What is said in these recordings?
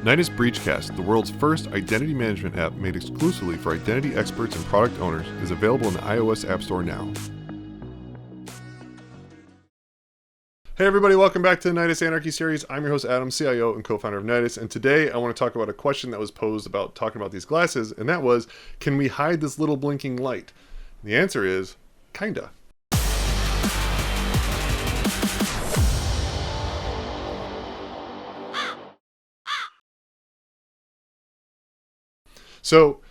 Nidus Breachcast, the world's first identity management app made exclusively for identity experts and product owners, is available in the iOS App Store now. Hey everybody, welcome back to the Nidus Anarchy series. I'm your host Adam, CIO and co-founder of Nidus, and today I want to talk about a question that was posed about talking about these glasses, and that was, can we hide this little blinking light? And the answer is, kinda. So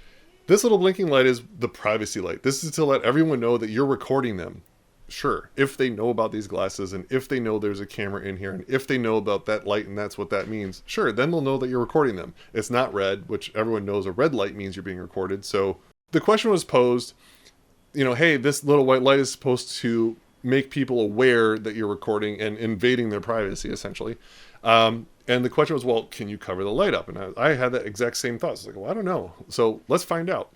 this little blinking light is the privacy light. This is to let everyone know that you're recording them. Sure, if they know about these glasses and if they know there's a camera in here and if they know about that light and that's what that means, sure, then they'll know that you're recording them. It's not red, which everyone knows a red light means you're being recorded. So the question was posed, hey, this little white light is supposed to make people aware that you're recording and invading their privacy, essentially. And the question was, well, can you cover the light up? And I had that exact same thought. So I was like, well, I don't know. So let's find out.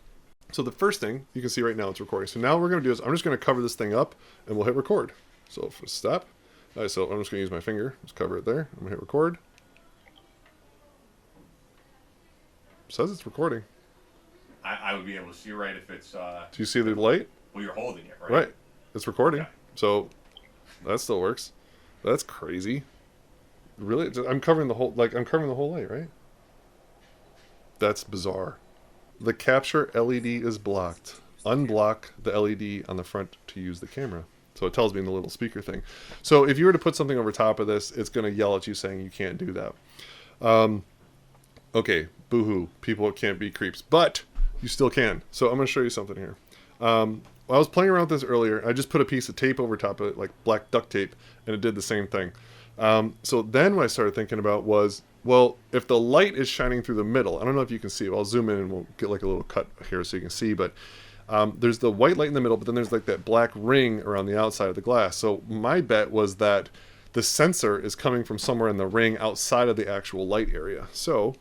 So the first thing, you can see right now it's recording. So now what we're going to do is I'm just going to cover this thing up and we'll hit record. So for stop. All right, so I'm just going to use my finger. Just cover it there. I'm going to hit record. It says it's recording. I would be able to see right if it's... Do you see the light? Well, you're holding it, right? Right. It's recording. Okay. So that still works. That's crazy. Really? I'm covering the whole light, right? That's bizarre. The capture LED is blocked. Unblock the LED on the front to use the camera. So it tells me in the little speaker thing. So if you were to put something over top of this, it's going to yell at you saying you can't do that. Okay, boo-hoo. People can't be creeps. But you still can. So I'm going to show you something here. I was playing around with this earlier. I just put a piece of tape over top of it, like black duct tape, and it did the same thing. So then what I started thinking about was, well, if the light is shining through the middle, I don't know if you can see it. I'll zoom in and we'll get like a little cut here so you can see, but there's the white light in the middle, but then there's like that black ring around the outside of the glass. So my bet was that the sensor is coming from somewhere in the ring outside of the actual light area. So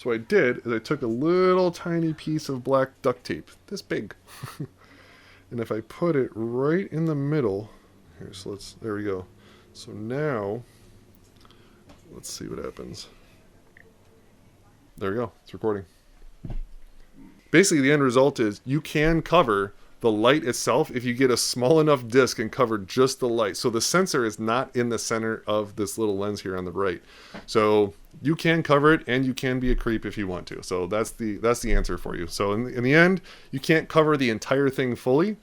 what I did is I took a little tiny piece of black duct tape, this big, and if I put it right in the middle, here, so there we go. So now, let's see what happens. There we go, it's recording. Basically, the end result is you can cover the light itself if you get a small enough disc and cover just the light. So the sensor is not in the center of this little lens here on the right. So you can cover it and you can be a creep if you want to. So that's the answer for you. So in the end, you can't cover the entire thing fully,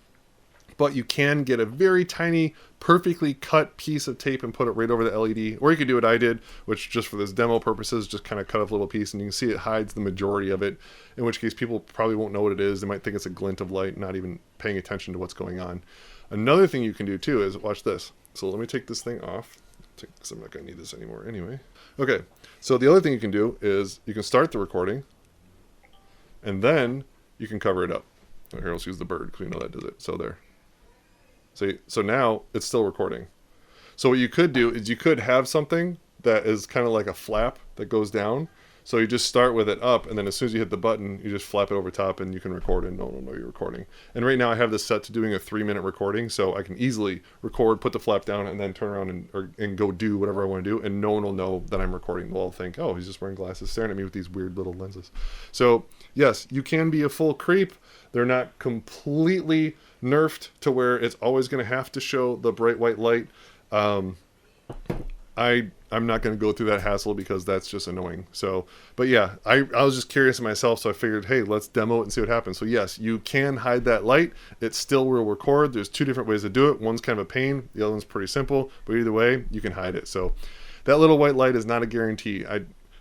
but you can get a very tiny, perfectly cut piece of tape and put it right over the LED. Or you could do what I did, which just for this demo purposes, just kind of cut off a little piece and you can see it hides the majority of it, in which case people probably won't know what it is. They might think it's a glint of light, not even paying attention to what's going on. Another thing you can do too is, watch this. So let me take this thing off, because I'm not going to need this anymore anyway. Okay, so the other thing you can do is you can start the recording, and then you can cover it up. Here, let's use the bird, because we know that does it. So there. So now it's still recording. So what you could do is you could have something that is kind of like a flap that goes down. So you just start with it up, and then as soon as you hit the button, you just flap it over top and you can record and no one will know you're recording. And right now I have this set to doing a 3-minute recording, so I can easily record, put the flap down, and then turn around and go do whatever I want to do, and no one will know that I'm recording. They'll all think, oh, he's just wearing glasses staring at me with these weird little lenses. So yes, you can be a full creep. They're not completely nerfed to where it's always going to have to show the bright white light. I'm not going to go through that hassle because that's just annoying. So, but yeah, I was just curious myself, so I figured, hey, let's demo it and see what happens. So yes, you can hide that light. It still will record. There's 2 different ways to do it. One's kind of a pain. The other one's pretty simple. But either way, you can hide it. So that little white light is not a guarantee.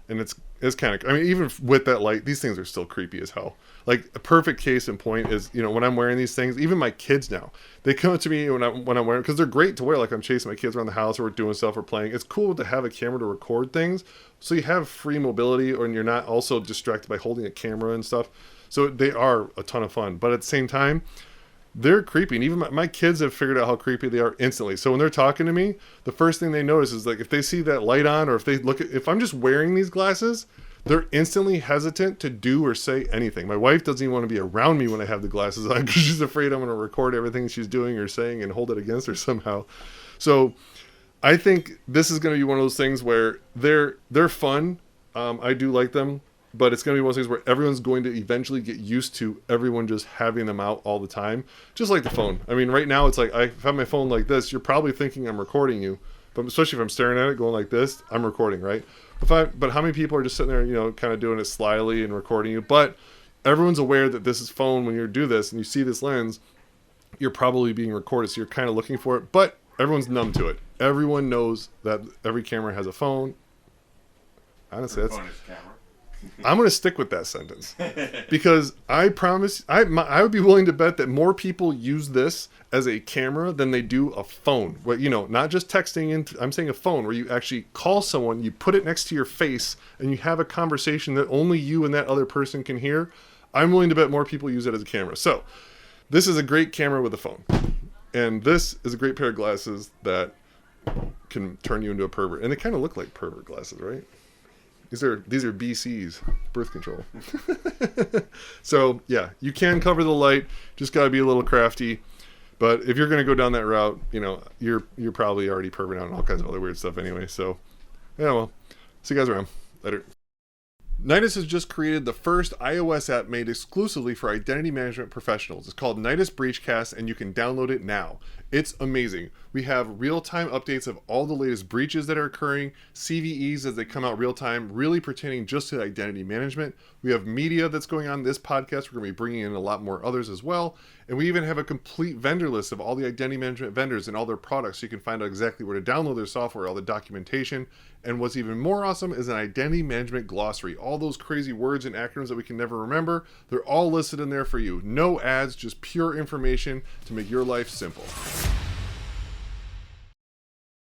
And it's kind of, I mean, even with that light, these things are still creepy as hell. Like a perfect case in point is, when I'm wearing these things, even my kids now, they come up to me when I'm wearing, because they're great to wear. Like I'm chasing my kids around the house or we're doing stuff or playing. It's cool to have a camera to record things. So you have free mobility and you're not also distracted by holding a camera and stuff. So they are a ton of fun, but at the same time, they're creepy. And even my kids have figured out how creepy they are instantly. So when they're talking to me, the first thing they notice is like, if they see that light on, or if they if I'm just wearing these glasses, they're instantly hesitant to do or say anything. My wife doesn't even want to be around me when I have the glasses on because she's afraid I'm going to record everything she's doing or saying and hold it against her somehow. So I think this is going to be one of those things where they're fun, I do like them, but it's going to be one of those things where everyone's going to eventually get used to everyone just having them out all the time. Just like the phone. I mean, right now it's like, I have my phone like this. You're probably thinking I'm recording you, but especially if I'm staring at it going like this, I'm recording, right? But how many people are just sitting there, you know, kind of doing it slyly and recording you? But everyone's aware that this is phone. When you do this and you see this lens, you're probably being recorded. So you're kind of looking for it, but everyone's numb to it. Everyone knows that every camera has a phone. Honestly, that's... I'm going to stick with that sentence because I promise I would be willing to bet that more people use this as a camera than they do a phone. Well, you know, not just texting. I'm saying a phone where you actually call someone, you put it next to your face, and you have a conversation that only you and that other person can hear. I'm willing to bet more people use it as a camera. So this is a great camera with a phone, and this is a great pair of glasses that can turn you into a pervert, and they kind of look like pervert glasses, right? These are BCs, birth control. So yeah, you can cover the light. Just got to be a little crafty. But if you're going to go down that route, you know, you're probably already perving out and all kinds of other weird stuff anyway. So yeah, well, see you guys around. Later. Nidus has just created the first iOS app made exclusively for identity management professionals. It's called Nidus Breachcast, and you can download it now. It's amazing. We have real-time updates of all the latest breaches that are occurring, CVEs as they come out real-time, really pertaining just to identity management. We have media that's going on in this podcast. We're going to be bringing in a lot more others as well. And we even have a complete vendor list of all the identity management vendors and all their products, so you can find out exactly where to download their software, all the documentation. And what's even more awesome is an identity management glossary. All those crazy words and acronyms that we can never remember, they're all listed in there for you. No ads, just pure information to make your life simple.